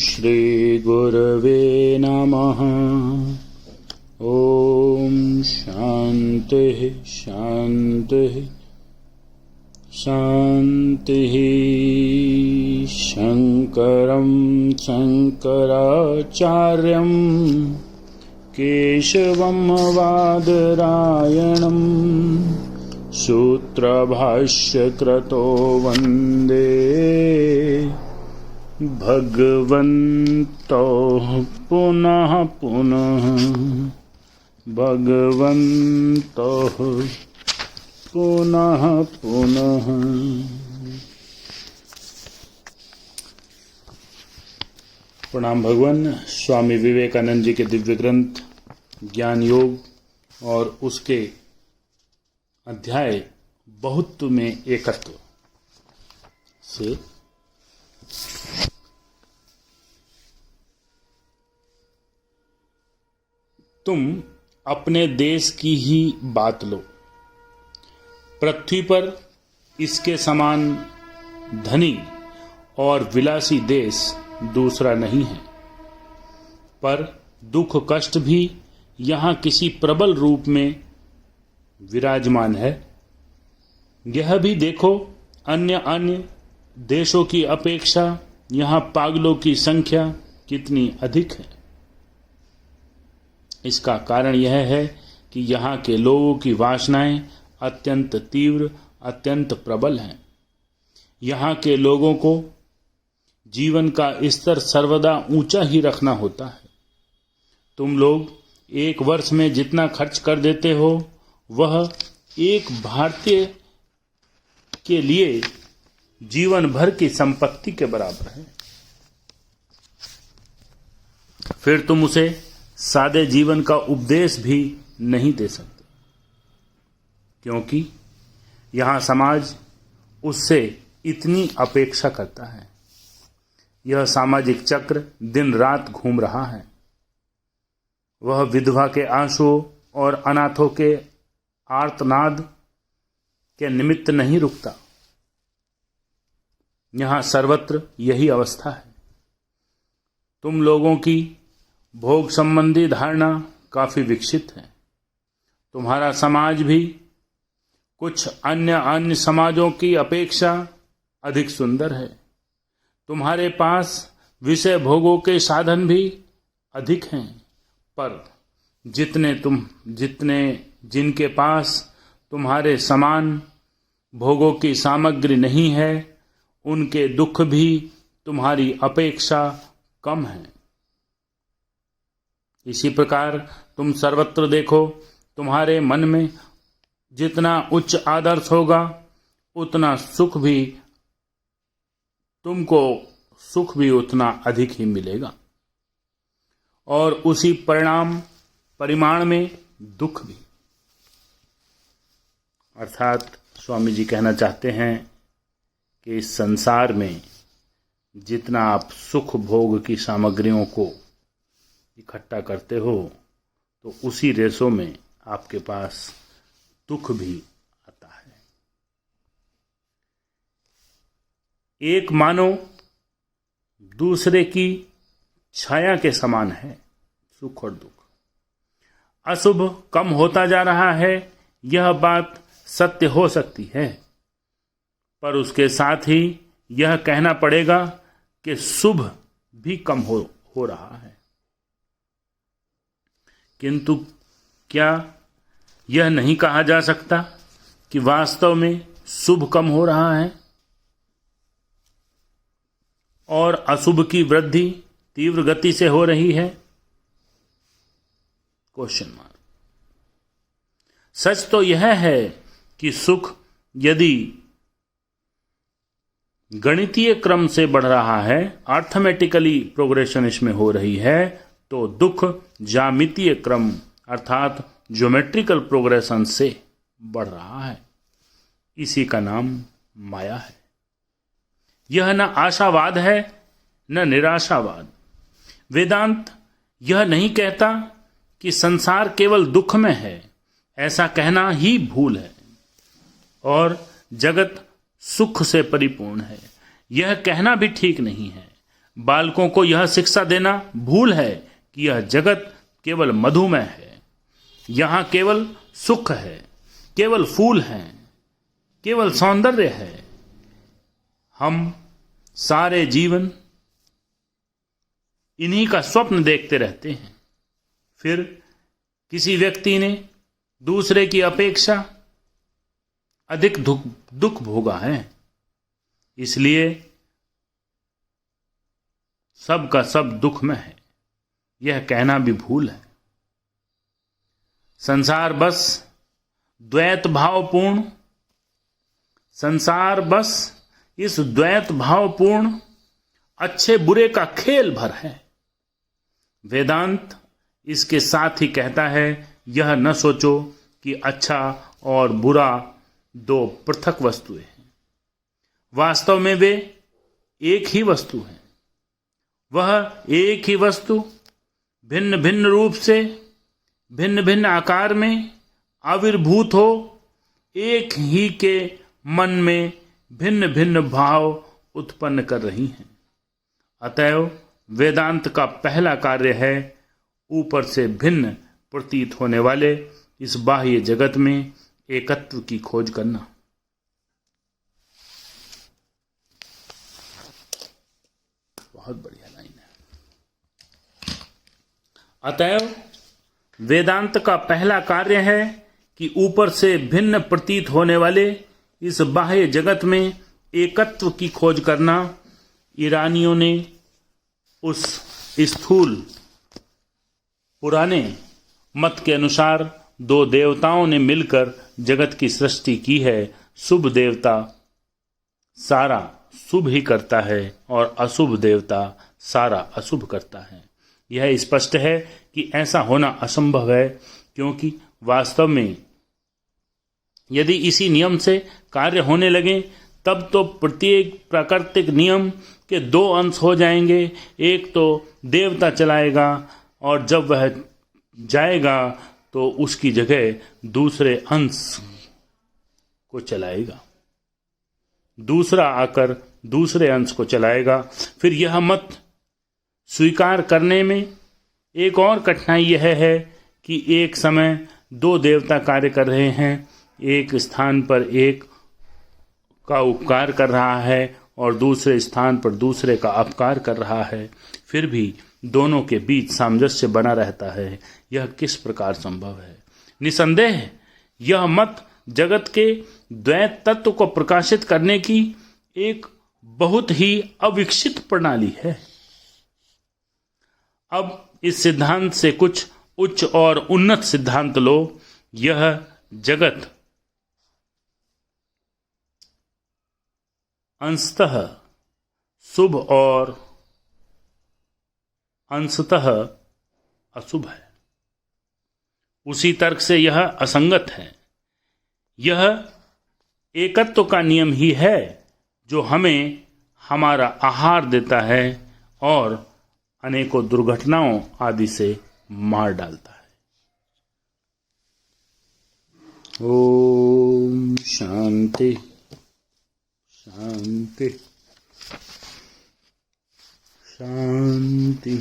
श्रीगुरवे नमः। ॐ शान्तिः शान्तिः शान्तिः। शङ्करं शङ्कराचार्यं केशवं बादरायणं सूत्रभाष्यकृतो वन्दे भगवन्तो पुनः पुनः भगवन्तो पुनः पुनः। प्रणाम भगवान। स्वामी विवेकानंद जी के दिव्य ग्रंथ ज्ञान योग और उसके अध्याय बहुत्व में एकत्व से तुम अपने देश की ही बात लो। पृथ्वी पर इसके समान धनी और विलासी देश दूसरा नहीं है, पर दुख कष्ट भी यहाँ किसी प्रबल रूप में विराजमान है। यह भी देखो, अन्य देशों की अपेक्षा यहाँ पागलों की संख्या कितनी अधिक है। इसका कारण यह है कि यहाँ के लोगों की वासनाएं अत्यंत तीव्र, अत्यंत प्रबल हैं। यहाँ के लोगों को जीवन का स्तर सर्वदा ऊंचा ही रखना होता है। तुम लोग एक वर्ष में जितना खर्च कर देते हो, वह एक भारतीय के लिए जीवन भर की संपत्ति के बराबर है। फिर तुम उसे सादे जीवन का उपदेश भी नहीं दे सकते, क्योंकि यहाँ समाज उससे इतनी अपेक्षा करता है। यह सामाजिक चक्र दिन रात घूम रहा है। वह विधवा के आंसुओं और अनाथों के आर्तनाद के निमित्त नहीं रुकता। यहाँ सर्वत्र यही अवस्था है। तुम लोगों की भोग संबंधी धारणा काफी विकसित है। तुम्हारा समाज भी कुछ अन्य समाजों की अपेक्षा अधिक सुंदर है। तुम्हारे पास विषय भोगों के साधन भी अधिक हैं, पर जिनके पास तुम्हारे समान भोगों की सामग्री नहीं है, उनके दुख भी तुम्हारी अपेक्षा कम है। इसी प्रकार तुम सर्वत्र देखो, तुम्हारे मन में जितना उच्च आदर्श होगा, उतना सुख भी उतना अधिक ही मिलेगा, और उसी परिमाण में दुख भी। अर्थात स्वामी जी कहना चाहते हैं कि इस संसार में जितना आप सुख भोग की सामग्रियों को इकट्ठा करते हो, तो उसी रेशों में आपके पास दुख भी आता है। एक मानो दूसरे की छाया के समान है सुख और दुख। अशुभ कम होता जा रहा है, यह बात सत्य हो सकती है, पर उसके साथ ही यह कहना पड़ेगा कि शुभ भी कम हो रहा है। किंतु क्या यह नहीं कहा जा सकता कि वास्तव में शुभ कम हो रहा है और अशुभ की वृद्धि तीव्र गति से हो रही है? Question mark. सच तो यह है कि सुख यदि गणितीय क्रम से बढ़ रहा है, अर्थमेटिकली प्रोग्रेशन इसमें हो रही है, तो दुख ज्यामितीय क्रम अर्थात ज्योमेट्रिकल प्रोग्रेशन से बढ़ रहा है। इसी का नाम माया है। यह न आशावाद है न निराशावाद। वेदांत यह नहीं कहता कि संसार केवल दुख में है, ऐसा कहना ही भूल है, और जगत सुख से परिपूर्ण है, यह कहना भी ठीक नहीं है। बालकों को यह शिक्षा देना भूल है कि यह जगत केवल मधुमय है, यहाँ केवल सुख है, केवल फूल हैं, केवल सौंदर्य है। हम सारे जीवन इन्हीं का स्वप्न देखते रहते हैं। फिर किसी व्यक्ति ने दूसरे की अपेक्षा अधिक दुख भोगा है, इसलिए सब का सब दुख में है, यह कहना भी भूल है। संसार बस द्वैत भावपूर्ण, संसार बस इस द्वैत भावपूर्ण अच्छे बुरे का खेल भर है। वेदांत इसके साथ ही कहता है, यह न सोचो कि अच्छा और बुरा दो पृथक वस्तुएं हैं। वास्तव में वे एक ही वस्तु हैं। वह एक ही वस्तु भिन्न भिन्न रूप से, भिन्न भिन्न आकार में आविर्भूत हो एक ही के मन में भिन्न भिन्न भाव उत्पन्न कर रही हैं। अतएव वेदांत का पहला कार्य है ऊपर से भिन्न प्रतीत होने वाले इस बाह्य जगत में एकत्व की खोज करना। बहुत बढ़िया लाइन है। अतएव वेदांत का पहला कार्य है कि ऊपर से भिन्न प्रतीत होने वाले इस बाह्य जगत में एकत्व की खोज करना। ईरानियों ने उस स्थूल पुराने मत के अनुसार दो देवताओं ने मिलकर जगत की सृष्टि की है। शुभ देवता सारा शुभ ही करता है और अशुभ देवता सारा अशुभ करता है। यह स्पष्ट है कि ऐसा होना असंभव है, क्योंकि वास्तव में यदि इसी नियम से कार्य होने लगे तब तो प्रत्येक प्राकृतिक नियम के दो अंश हो जाएंगे। एक तो देवता चलाएगा और जब वह जाएगा तो उसकी जगह दूसरे अंश को चलाएगा, दूसरा आकर दूसरे अंश को चलाएगा। फिर यह मत स्वीकार करने में एक और कठिनाई यह है कि एक समय दो देवता कार्य कर रहे हैं, एक स्थान पर एक का उपकार कर रहा है और दूसरे स्थान पर दूसरे का अपकार कर रहा है, फिर भी दोनों के बीच सामंजस्य बना रहता है। यह किस प्रकार संभव है? निसंदेह यह मत जगत के द्वैत तत्व को प्रकाशित करने की एक बहुत ही अविकसित प्रणाली है। अब इस सिद्धांत से कुछ उच्च और उन्नत सिद्धांत लो। यह जगत अंशतः शुभ और अंशतः अशुभ है। उसी तर्क से यह असंगत है। यह एकत्व का नियम ही है जो हमें हमारा आहार देता है और अनेकों दुर्घटनाओं आदि से मार डालता है। ओम शांति शांति शांति।